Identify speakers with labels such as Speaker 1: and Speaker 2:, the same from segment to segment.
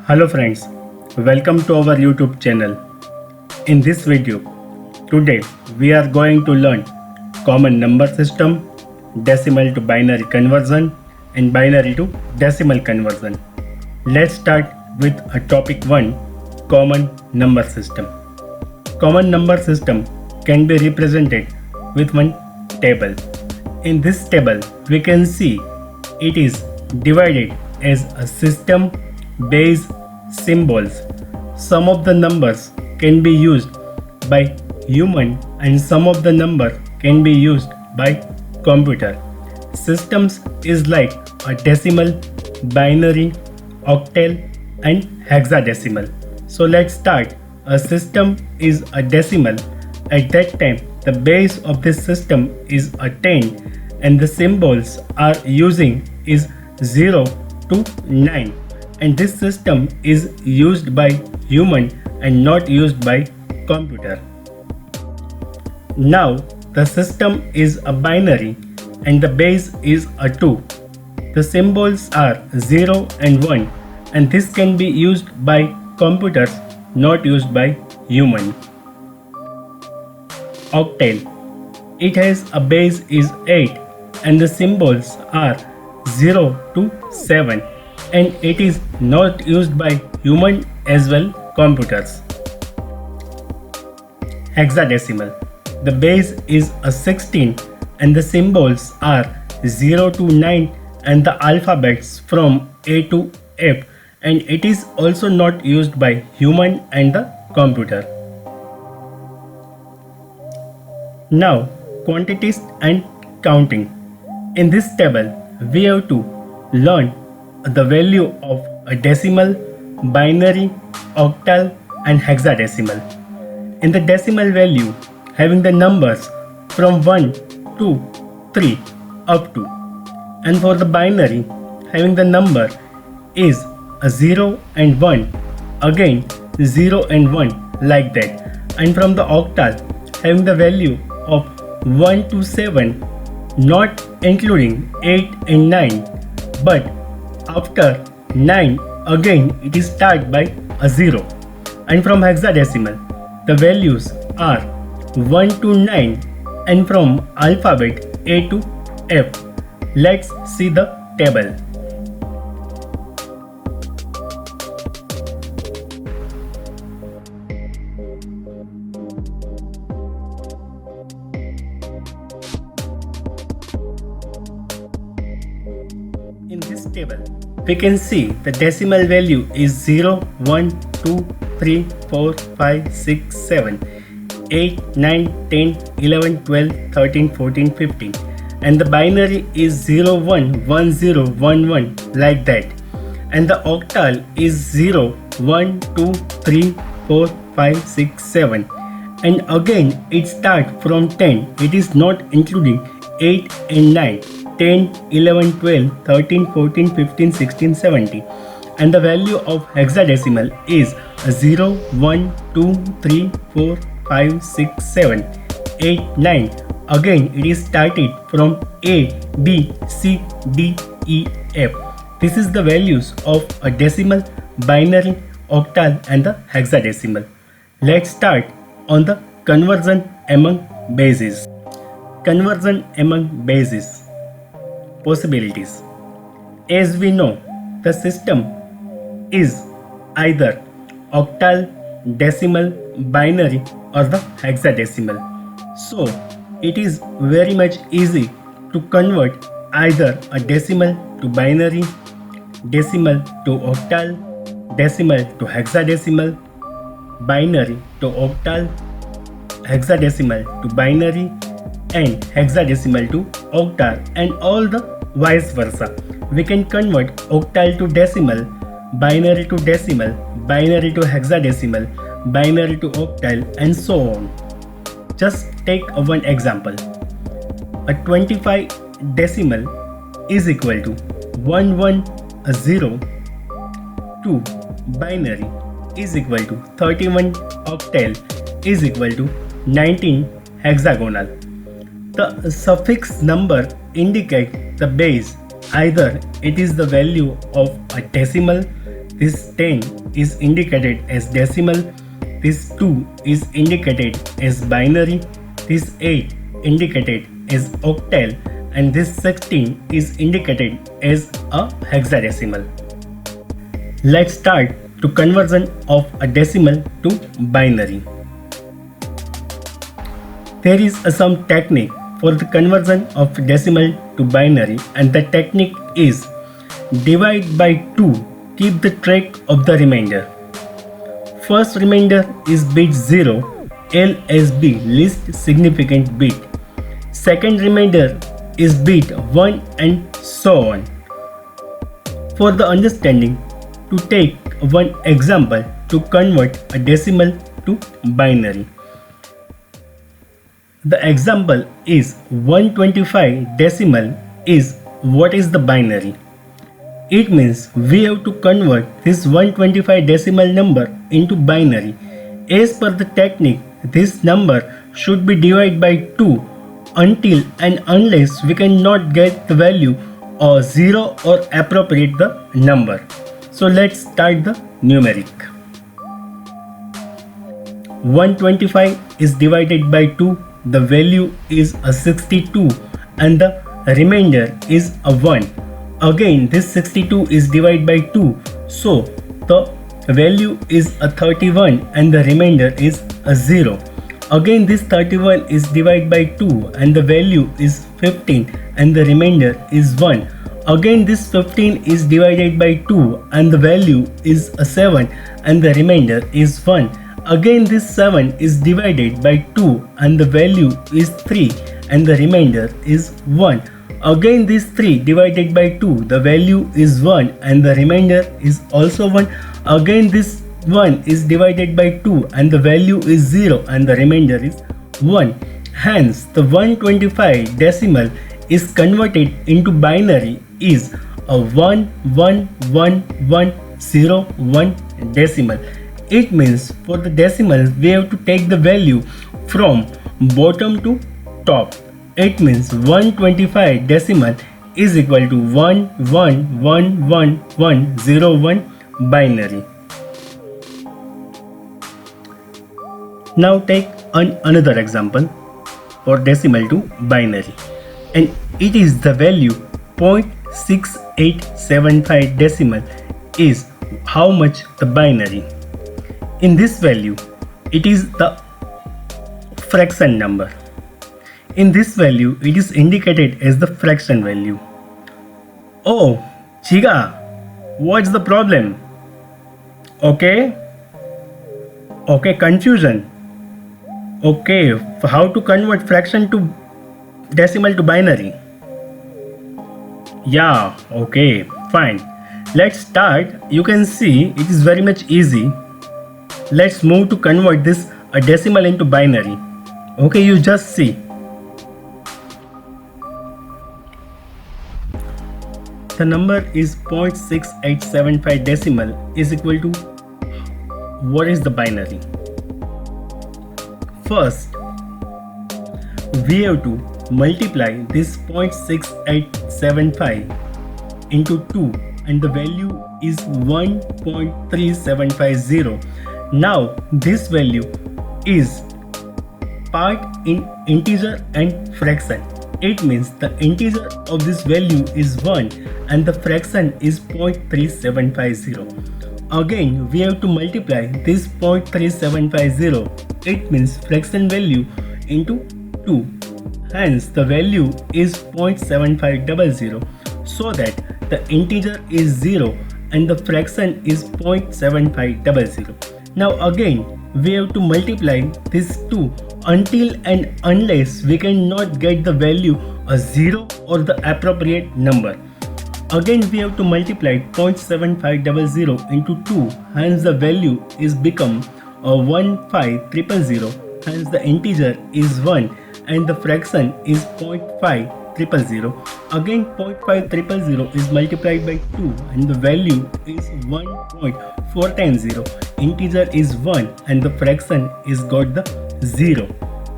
Speaker 1: Hello friends, welcome to our YouTube channel. In this video, today we are going to learn common number system, decimal to binary conversion and binary to decimal conversion. Let's start with a topic 1, common number system. Common number system can be represented with one table. In this table, we can see it is divided as a system base symbols. Some of the numbers can be used by human and some of the number can be used by computer. Systems is like a decimal, binary, octal and hexadecimal. So let's start. A system is a decimal. At that time the base of this system is a 10 and the symbols are using is 0 to 9, and this system is used by human and not used by computer. Now the system is a binary and the base is a 2. The symbols are 0 and 1 and this can be used by computers, not used by human. Octal. It has a base is 8 and the symbols are 0 to 7 and it is not used by human as well computers. Hexadecimal. The base is a 16 and the symbols are 0 to 9 and the alphabets from A to F, and it is also not used by human and the computer. Now quantities and counting. In this table we have to learn the value of a decimal, binary, octal and hexadecimal. In the decimal value, having the numbers from 1, 2, 3 up to, and for the binary having the number is a 0 and 1, again 0 and 1 like that, and from the octal having the value of 1 to 7, not including 8 and 9, but after 9 again it is start by a 0, and from hexadecimal the values are 1 to 9 and from alphabet A to F. Let's see the table. In this table, we can see the decimal value is 0, 1, 2, 3, 4, 5, 6, 7, 8, 9, 10, 11, 12, 13, 14, 15, and the binary is 0, 1, 1, 0, 1, 1 like that, and the octal is 0, 1, 2, 3, 4, 5, 6, 7, and again it starts from 10, it is not including 8 and 9, 10, 11, 12, 13, 14, 15, 16, 17, and the value of hexadecimal is 0, 1, 2, 3, 4, 5, 6, 7, 8, 9. Again it is started from A, B, C, D, E, F. This is the values of a decimal, binary, octal and the hexadecimal. Let's start on the conversion among bases. Conversion among bases. Possibilities. As we know, the system is either octal, decimal, binary or the hexadecimal. So it is very much easy to convert either a decimal to binary, decimal to octal, decimal to hexadecimal, binary to octal, hexadecimal to binary and hexadecimal to octal, and all the vice versa. We can convert octal to decimal, binary to decimal, binary to hexadecimal, binary to octal and so on. Just take one example. A 25 decimal is equal to 110, to binary is equal to 31 octal is equal to 19 hexagonal. The suffix number indicate the base, either it is the value of a decimal, this 10 is indicated as decimal, this 2 is indicated as binary, this 8 indicated as octal, and this 16 is indicated as a hexadecimal. Let's start to conversion of a decimal to binary. There is some technique for the conversion of decimal to binary, and the technique is divide by 2, keep the track of the remainder. First remainder is bit 0, LSB, least significant bit. Second remainder is bit 1 and so on. For the understanding, to take one example to convert a decimal to binary. The example is 125 decimal is what is the binary. It means we have to convert this 125 decimal number into binary. As per the technique, this number should be divided by 2 until and unless we cannot get the value or 0 or appropriate the number. So let's start the numeric. 125 is divided by 2, the value is a 62 and the remainder is a 1. Again this 62 is divided by 2, so the value is a 31 and the remainder is a 0. Again this 31 is divided by 2 and the value is 15 and the remainder is 1. Again this 15 is divided by 2 and the value is a 7 and the remainder is 1. Again this 7 is divided by 2 and the value is 3 and the remainder is 1. Again this 3 divided by 2, the value is 1 and the remainder is also 1. Again this 1 is divided by 2 and the value is 0 and the remainder is 1. Hence the 125 decimal is converted into binary is a 11101 decimal. It means for the decimal we have to take the value from bottom to top. It means 125 decimal is equal to 111101 binary. Now take another example for decimal to binary, and it is the value 0.6875 decimal is how much the binary. In this value, it is the fraction number. In this value, it is indicated as the fraction value. Oh, Chiga, what's the problem? Okay, confusion. Okay, how to convert fraction to decimal to binary? Yeah, okay, fine. Let's start. You can see it is very much easy. Let's move to convert this a decimal into binary. Okay, you just see. The number is 0.6875 decimal is equal to what is the binary? First, we have to multiply this 0.6875 into 2 and the value is 1.3750. Now this value is part in integer and fraction. It means the integer of this value is 1 and the fraction is 0.3750. Again we have to multiply this 0.3750. It means fraction value into 2. Hence the value is 0.7500, so that the integer is 0 and the fraction is 0.7500. Now again we have to multiply this 2 until and unless we cannot get the value a 0 or the appropriate number. Again we have to multiply 0.7500 into 2, hence the value is become a 15000, hence the integer is 1 and the fraction is 0.5000. Again 0.5000 is multiplied by 2 and the value is 1.410. Integer is 1 and the fraction is got the 0.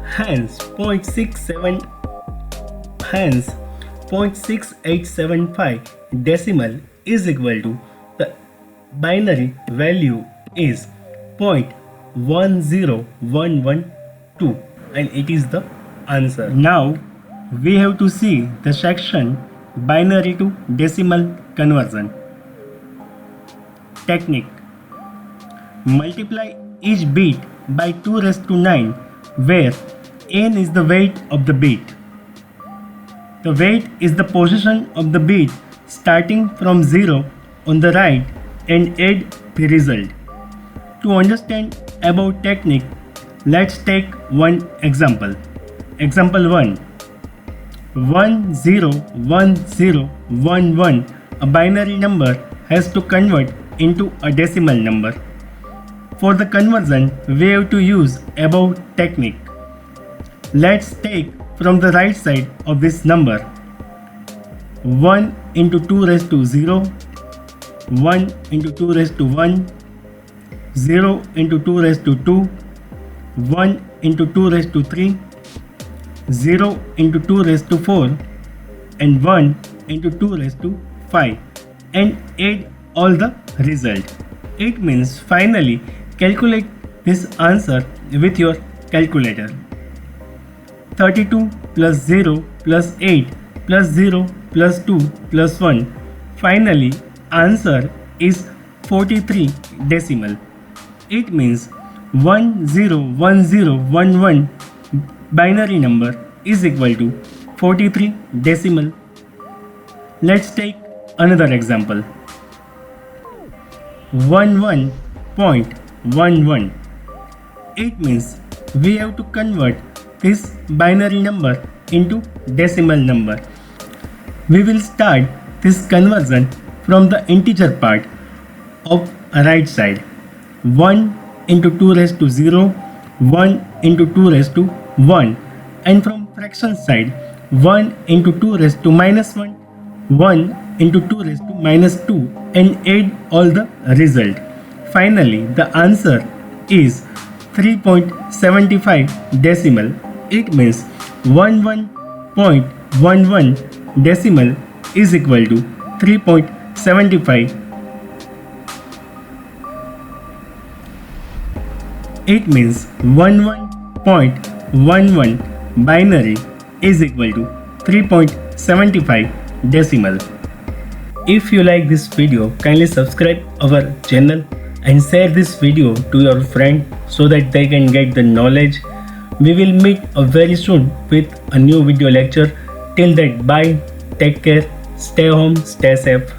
Speaker 1: Hence 0.6875 decimal is equal to the binary value is 0.10112 and it is the answer. Now we have to see the section binary to decimal conversion. Technique: multiply each bit by 2 raised to 9 where n is the weight of the bit. The weight is the position of the bit starting from 0 on the right and add the result. To understand about technique, let's take one example. Example 1. 101011, a binary number, has to convert into a decimal number. For the conversion, we have to use above technique. Let's take from the right side of this number 1 into 2 raised to 0, 1 into 2 raised to 1, 0 into 2 raised to 2, 1 into 2 raised to 3, 0 into 2 raised to 4 and 1 into 2 raised to 5 and add all the result. It means finally calculate this answer with your calculator. 32 plus 0 plus 8 plus 0 plus 2 plus 1. Finally answer is 43 decimal. It means 101011 binary number is equal to 43 decimal. Let's take another example. 11.11. It means we have to convert this binary number into decimal number. We will start this conversion from the integer part of right side. 1 into 2 raised to 0, 1 into 2 raised to 1, and from fraction side 1 into 2 raised to minus 1, 1 into 2 raised to minus 2 and add all the result. Finally the answer is 3.75 decimal. It means 11.11 decimal is equal to 3.75. It means 11.11 binary is equal to 3.75 decimal. If you like this video, kindly subscribe our channel and share this video to your friend so that they can get the knowledge. We will meet very soon with a new video lecture. Till that, bye, take care, stay home, stay safe.